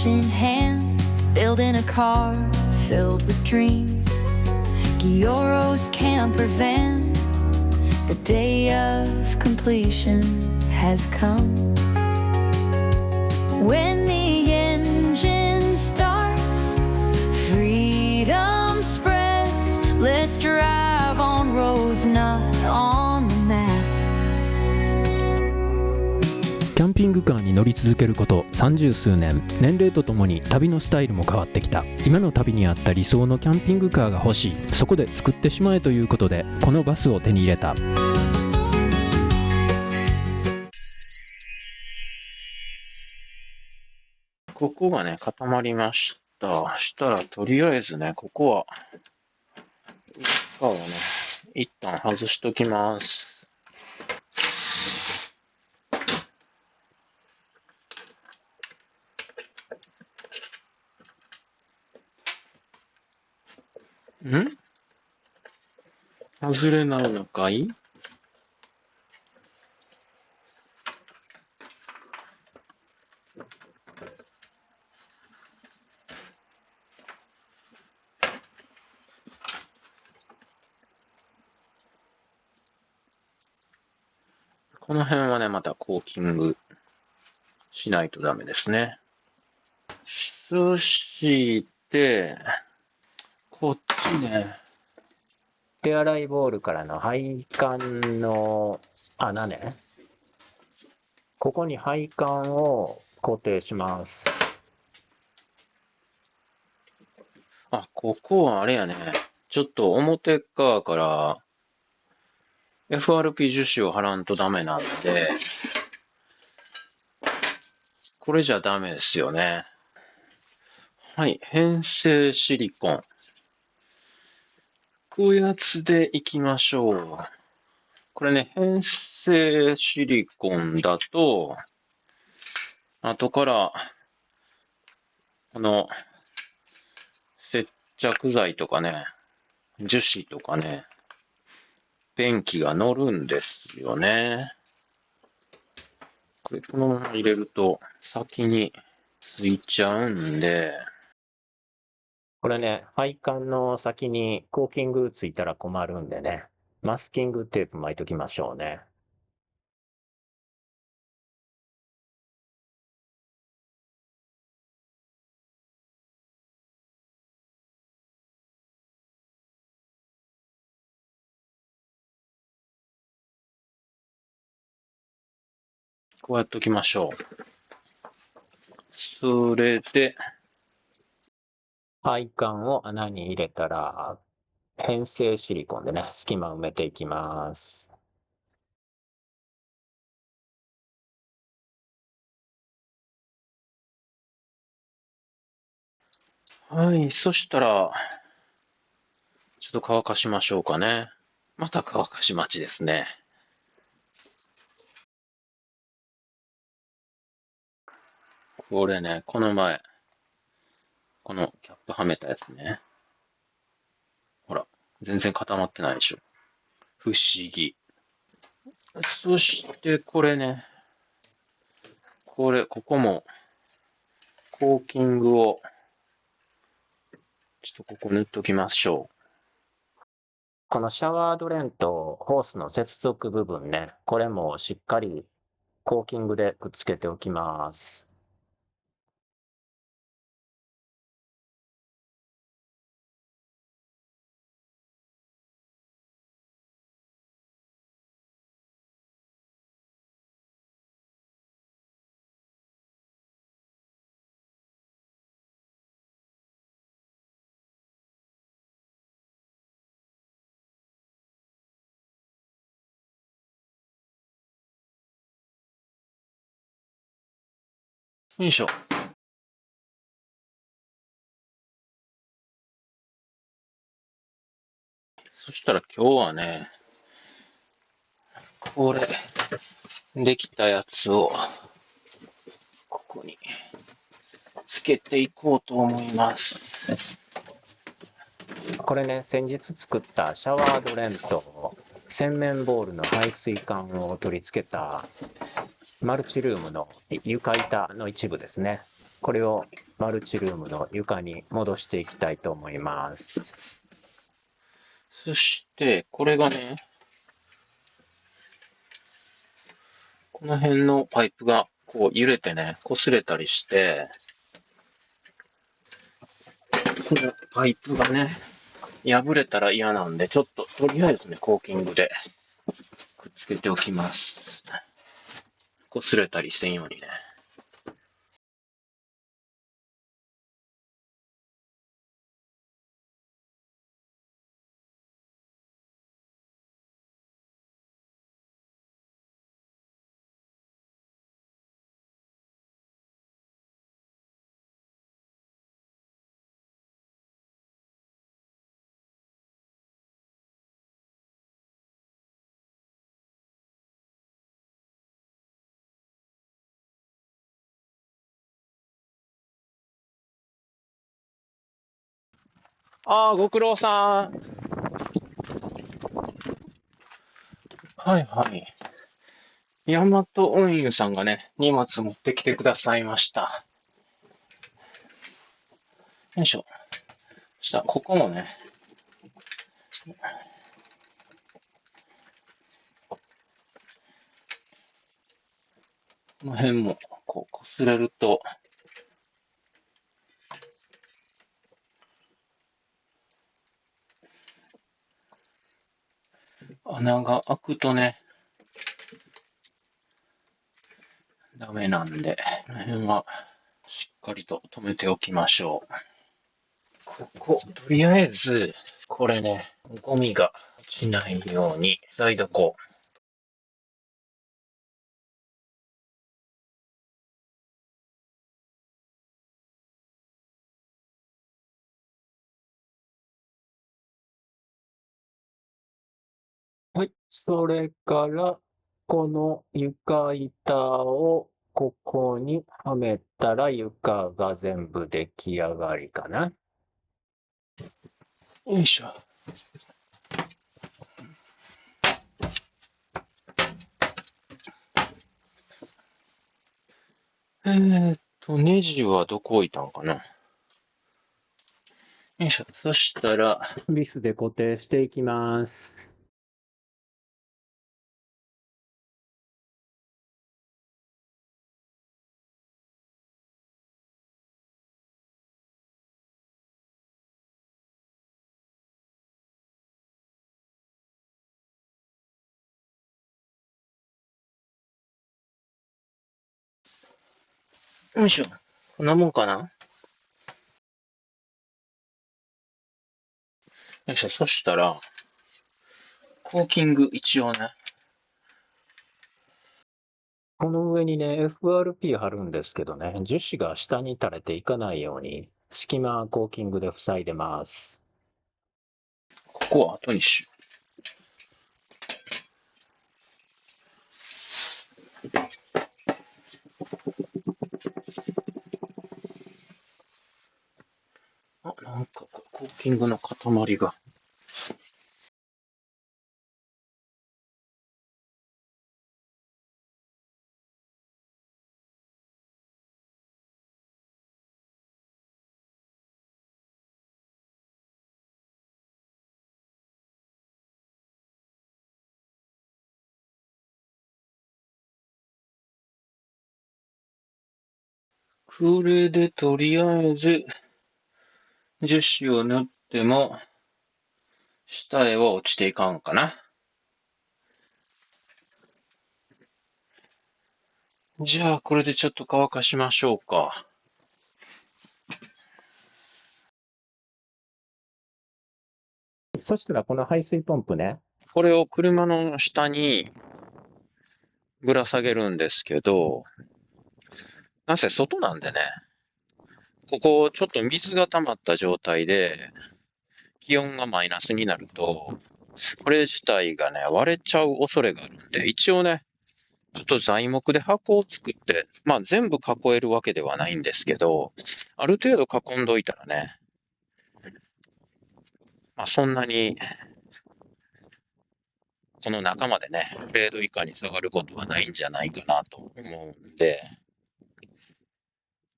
in hand, building a car filled with dreams. Gioro's camper van, the day of completion has come. When the engine starts, freedom spreads. Let's drive on roads not on the map. キャンピングカーに乗り続けること30数年、年齢とともに旅のスタイルも変わってきた。今の旅に合った理想のキャンピングカーが欲しい。そこで作ってしまえということでこのバスを手に入れた。ここがね、固まりました。したら、とりあえずね、ここは、皮をね、一旦外しときます。外れないのかい？この辺はね、またコーキングしないとダメですね。そして、こっちね。手洗いボールからの配管の穴ね。ここに配管を固定します。あ、ここはあれやね。ちょっと表側から FRP 樹脂を貼らんとダメなんで、これじゃダメですよね。はい、変成シリコン。こういうやつでいきましょう。これね、変成シリコンだと、後から、この、接着剤とかね、樹脂とかね、ペンキが乗るんですよね。これ、このまま入れると、先についちゃうんで、これね、配管の先にコーキングついたら困るんでね、マスキングテープ巻いときましょうね。こうやっておきましょう。それで、配管を穴に入れたら、変成シリコンでね、隙間埋めていきます。はい、そしたら、ちょっと乾かしましょうかね。また乾かし待ちですね。これね、この前、このキャップはめたやつね。ほら、全然固まってないでしょ。不思議。そしてこれね、ここも、コーキングを、ちょっとここ塗っときましょこのシャワードレンとホースの接続部分ね、これもしっかりコーキングでくっつけておきます。う。よいしょ。そしたら今日はね、これ、できたやつを、ここに、つけていこうと思います。これね、先日作ったシャワードレンと洗面ボールの排水管を取り付けたマルチルームの床板の一部ですね。これをマルチルームの床に戻していきたいと思います。そして、これがね、この辺のパイプがこう揺れてね、擦れたりして、このパイプがね、破れたら嫌なんで、ちょっととりあえずね、コーキングでくっつけておきます。擦れたりせんようにね。ご苦労さん。はいはい。ヤマト運輸さんがね、荷物持ってきてくださいました。よいしょ。そしたら、ここもね、この辺も、こう、擦れると、穴が開くとね、ダメなんで、この辺はしっかりと留めておきましょう。ここ、とりあえず、これね、ゴミが落ちないように、塞いどこう。はい。それから、この床板をここにはめたら床が全部出来上がりかな。よいしょ。ネジはどこ置いたんかな。よいしょ。そしたら、ビスで固定していきます。よいしょ。こんなもんかな。よいしょ。そしたら、コーキング一応ね、この上にね、FRP 貼るんですけどね、樹脂が下に垂れていかないように、隙間コーキングで塞いでます。ここは後にしよう。なんかコーキングの塊が。これでとりあえず、樹脂を塗っても、下へは落ちていかんかな。じゃあ、これでちょっと乾かしましょうか。そしたらこの排水ポンプね、これを車の下にぶら下げるんですけど、なんせ外なんでね、ここちょっと水が溜まった状態で、気温がマイナスになると、これ自体がね、割れちゃう恐れがあるんで、一応ね、ちょっと材木で箱を作って、まあ全部囲えるわけではないんですけど、ある程度囲んどいたらね、まあそんなに、この中までね、0度以下に下がることはないんじゃないかなと思うんで、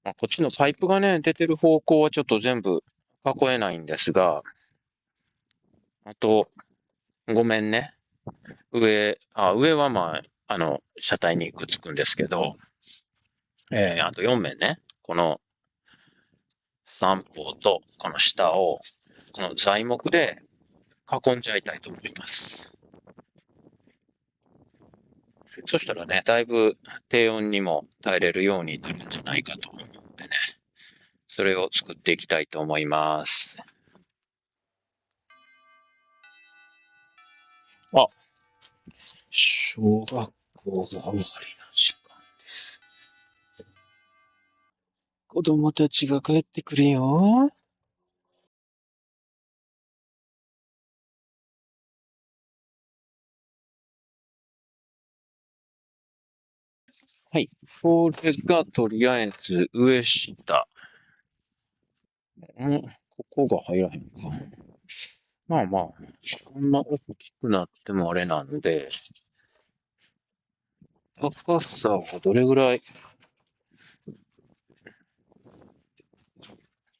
こっちのパイプがね、出てる方向はちょっと全部囲えないんですが、あと、ごめんね。上は車体にくっつくんですけど、あと4面ね。この3方とこの下を、この材木で囲んじゃいたいと思います。そしたらね、だいぶ低温にも耐えれるようになるんじゃないかと思ってね、それを作っていきたいと思います。あ、小学校が終わりの時間。子供たちが帰ってくるよ。はい。これがとりあえず上下。ここが入らへんか。まあまあ、そんな大きくなってもあれなんで、高さがどれぐらい、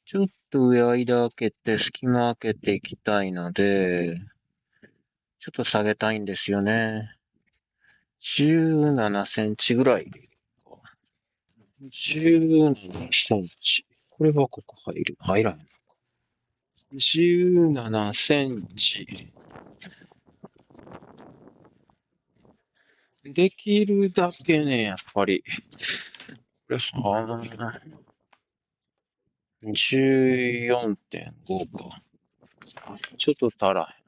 ちょっと上間開けて、隙間開けていきたいので、ちょっと下げたいんですよね。17センチぐらいでいいか。17センチ。これはここ入らへん。17センチ。できるだけね、やっぱり。これ14.5か。ちょっと足らへん。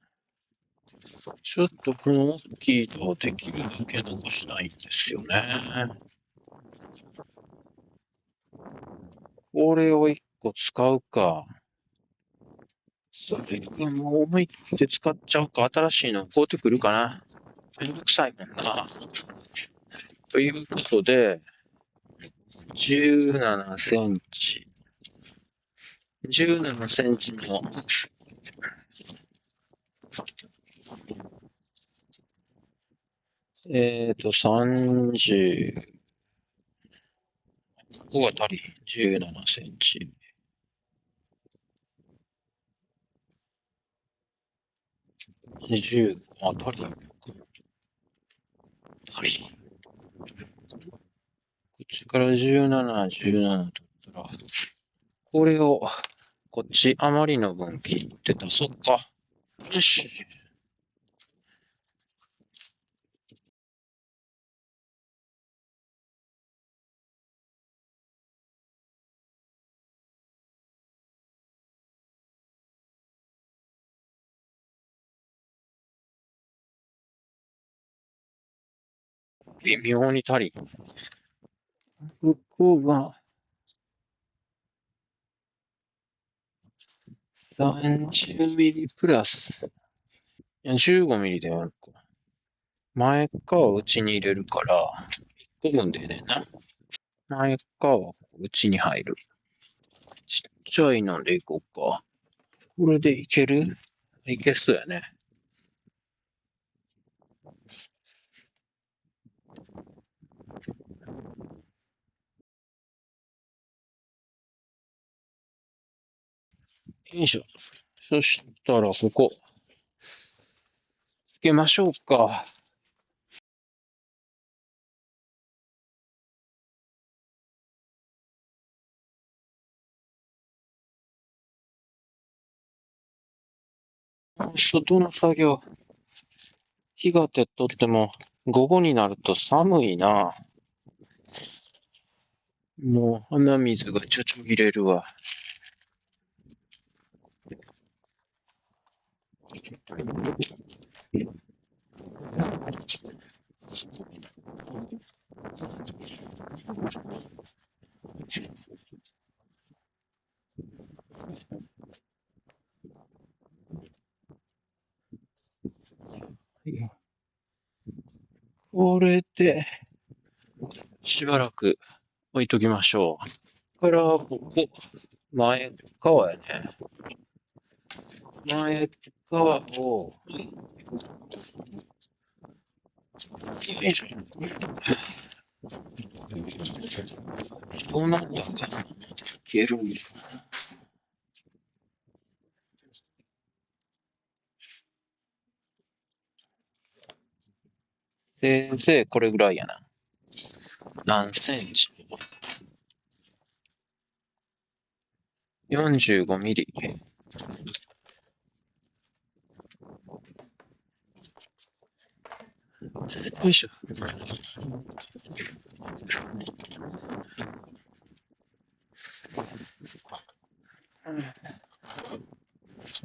ちょっとこの大きいのをできるだけ残したいんですよね。これを1個使うか。それかもう思い切って使っちゃうか。新しいの買うてくるかな。めんどくさいもんな。ということで、17センチ。17センチの30、ここが足り、17センチ。20、足り。こっちから17、17取ったら、これを、こっち余りの分切って出そっか。よし。微妙に足り。ここが30ミリプラス。いや、15ミリであるか。前側を内に入れるから、1個分でねんな。前側は内に入る。ちっちゃいのでいこうか。これでいける？いけそうやね。よいしょ。そしたら、ここ、つけましょうか。外の作業、日が照っとっても、午後になると寒いな。もう鼻水がちょちょぎれるわ。これで、しばらく置いときましょう。から、ここ、前側やね。前側を、よいしょ。どうなったかな。消えるんだ。先生、これぐらいやな。何センチ？ 45 ミリ。よいしょ。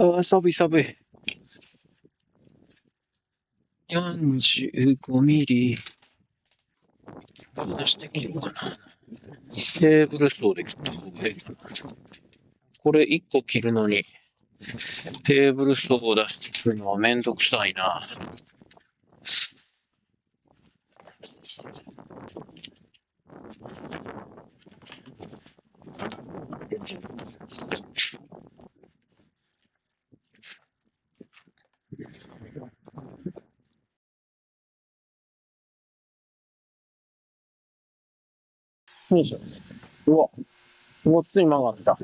ああ、寒い寒い。45ミリ。どうして切るかな。テーブル層で切った方がいいかな。これ1個切るのに、テーブル層を出してくるのはめんどくさいな。よいしょ。うわ、もっつい曲がった。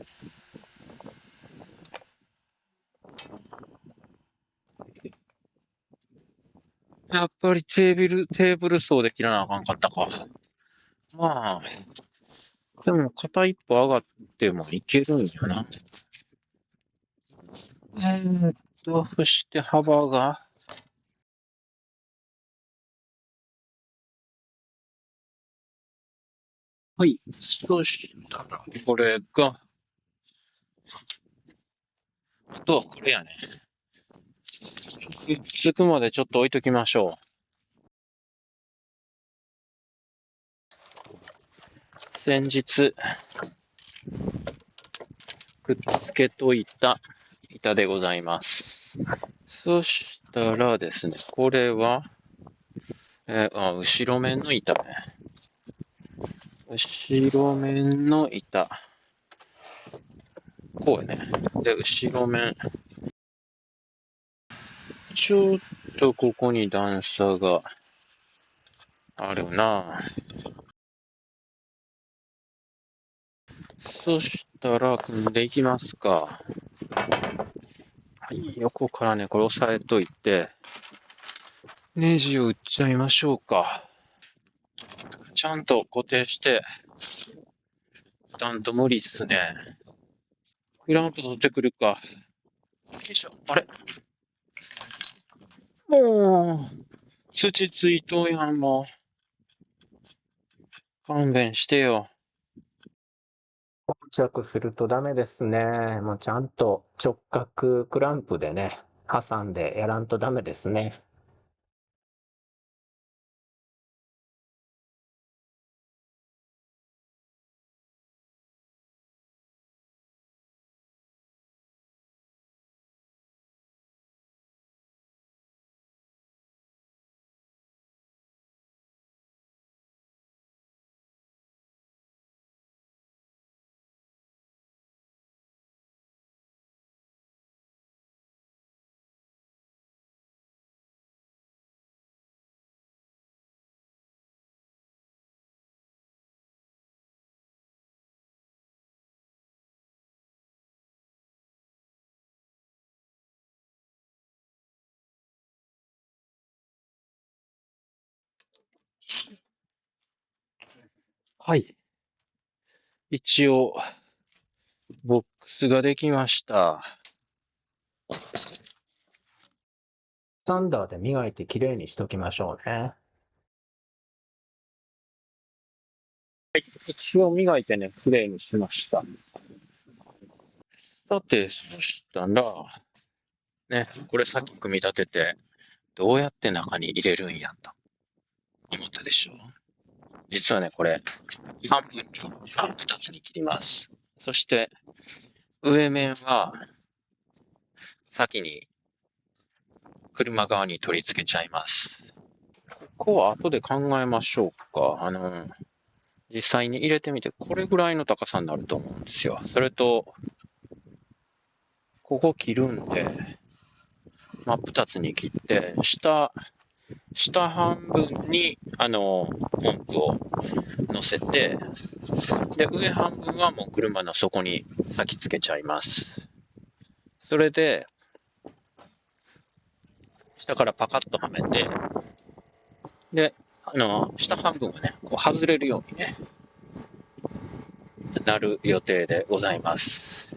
やっぱりテーブル層で切らなあかんかったか。まあ、でも片一歩上がってもいけるんやな。そして幅が、はい。そしたら、これが、あとはこれやね。つくまでちょっと置いときましょう。先日、くっつけといた板でございます。そしたらですね、これは、後ろ面の板ね。後ろ面の板。こうやね。で、後ろ面。ちょっとここに段差があるな。そしたら、組んでいきますか。はい、横からね、これ押さえといて、ネジを打っちゃいましょうか。ちゃんと固定して、たんと無理っすね。クランプ取ってくるか。よいしょ、あれもう、土ついとうやん、もう。勘弁してよ。着するとダメですね。もうちゃんと直角クランプでね、挟んでやらんとダメですね。はい。一応、ボックスができました。スタンダーで磨いてきれいにしときましょうね。一応磨いてね、きれいにしました。さて、そしたら、ね、これさっき組み立てて、どうやって中に入れるんやと思ったでしょう。実はね、これ、半分に、2つに切ります。そして、上面は、先に、車側に取り付けちゃいます。ここは後で考えましょうか。実際に入れてみて、これぐらいの高さになると思うんですよ。それと、ここ切るんで、真っ二つに切って、下下半分に、ポンプを乗せて、で、上半分はもう車の底に先付けちゃいます。それで、下からパカッとはめて、で、下半分はね、こう外れるようにね、なる予定でございます。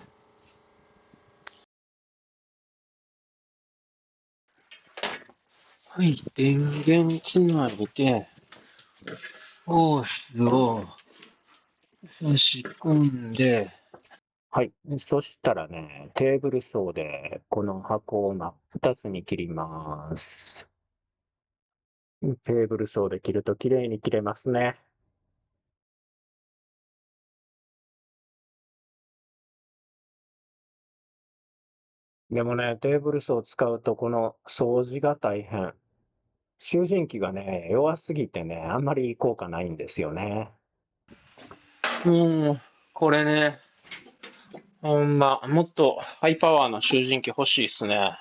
はい、電源つないで、ホースを差し込んで、はい。そしたらね、テーブルソーでこの箱を真っ二つに切ります。テーブルソーで切ると綺麗に切れますね。でもね、テーブルソーを使うとこの掃除が大変。集塵器がね、弱すぎてね、あんまり効果ないんですよね。もう、これね、ほんま、もっとハイパワーな集塵器欲しいっすね。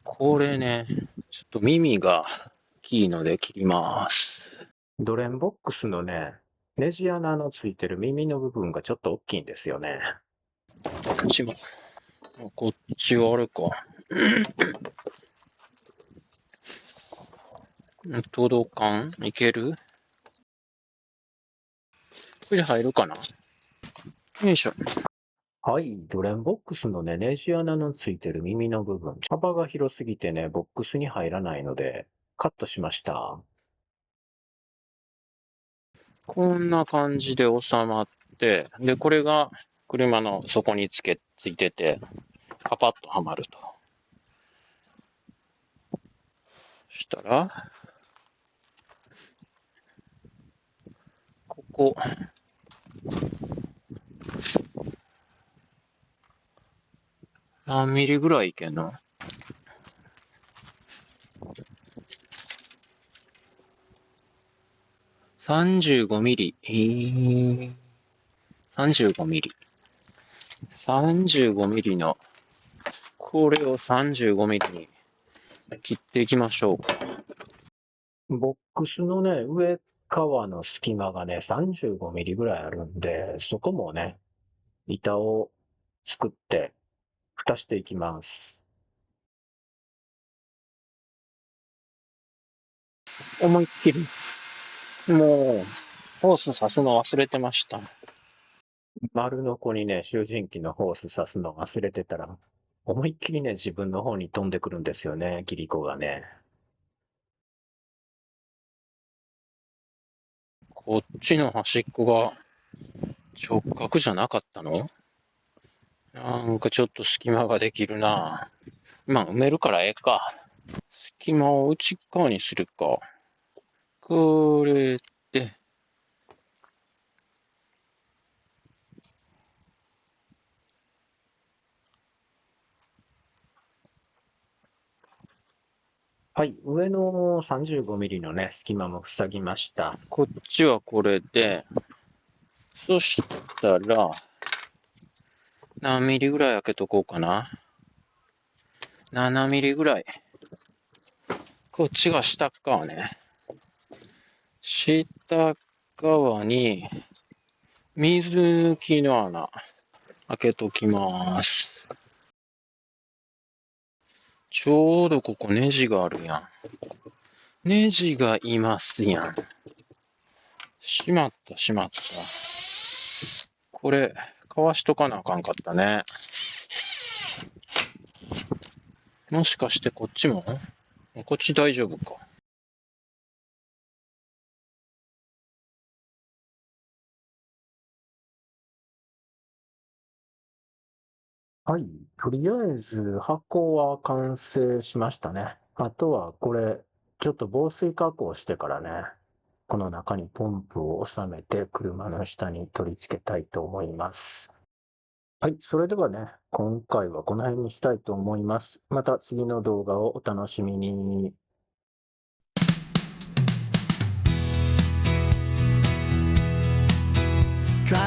これね、ちょっと耳が大きいので切ります。ドレンボックスのね、ネジ穴のついてる耳の部分がちょっと大きいんですよね。こっちも。こっちはあれか。届かん？いける？これ入るかな？よいしょ。はい、ドレンボックスのね、ネジ穴のついてる耳の部分、幅が広すぎてね、ボックスに入らないので、カットしました。こんな感じで収まって、で、これが車の底についてて、パパッとはまると。そしたら、ここ、何ミリぐらいいけんの？35ミリ。35ミリ。35ミリの、これを35ミリに切っていきましょうか。ボックスのね、上側の隙間がね、35ミリぐらいあるんで、そこもね、板を作って蓋していきます。思いっきり。もう、ホース刺すの忘れてました。丸のこにね、集塵器のホース刺すの忘れてたら、思いっきりね、自分の方に飛んでくるんですよね、切り子がね。こっちの端っこが直角じゃなかったの？なんかちょっと隙間ができるな。まあ埋めるからええか。隙間を内側にするか。これで、はい、上の35ミリのね、隙間も塞ぎました。こっちはこれで、そしたら、何ミリぐらい開けとこうかな。7ミリぐらい。こっちが下側ね。下側に、水抜きの穴、開けときます。ちょうどここネジがあるやん。ネジがいますやん。しまった。これ、かわしとかなあかんかったね。もしかしてこっちも？こっち大丈夫か。はい、とりあえず箱は完成しましたね。あとはこれ、ちょっと防水加工してからね、この中にポンプを収めて車の下に取り付けたいと思います。はい、それではね、今回はこの辺にしたいと思います。また次の動画をお楽しみに。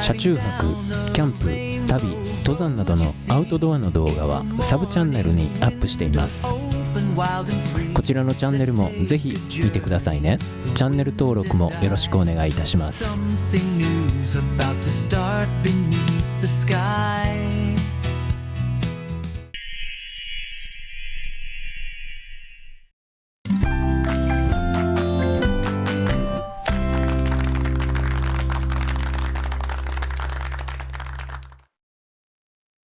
車中泊、キャンプ、旅、登山などのアウトドアの動画はサブチャンネルにアップしています。こちらのチャンネルもぜひ見てくださいね。チャンネル登録もよろしくお願いいたします。 Something new's about to start beneath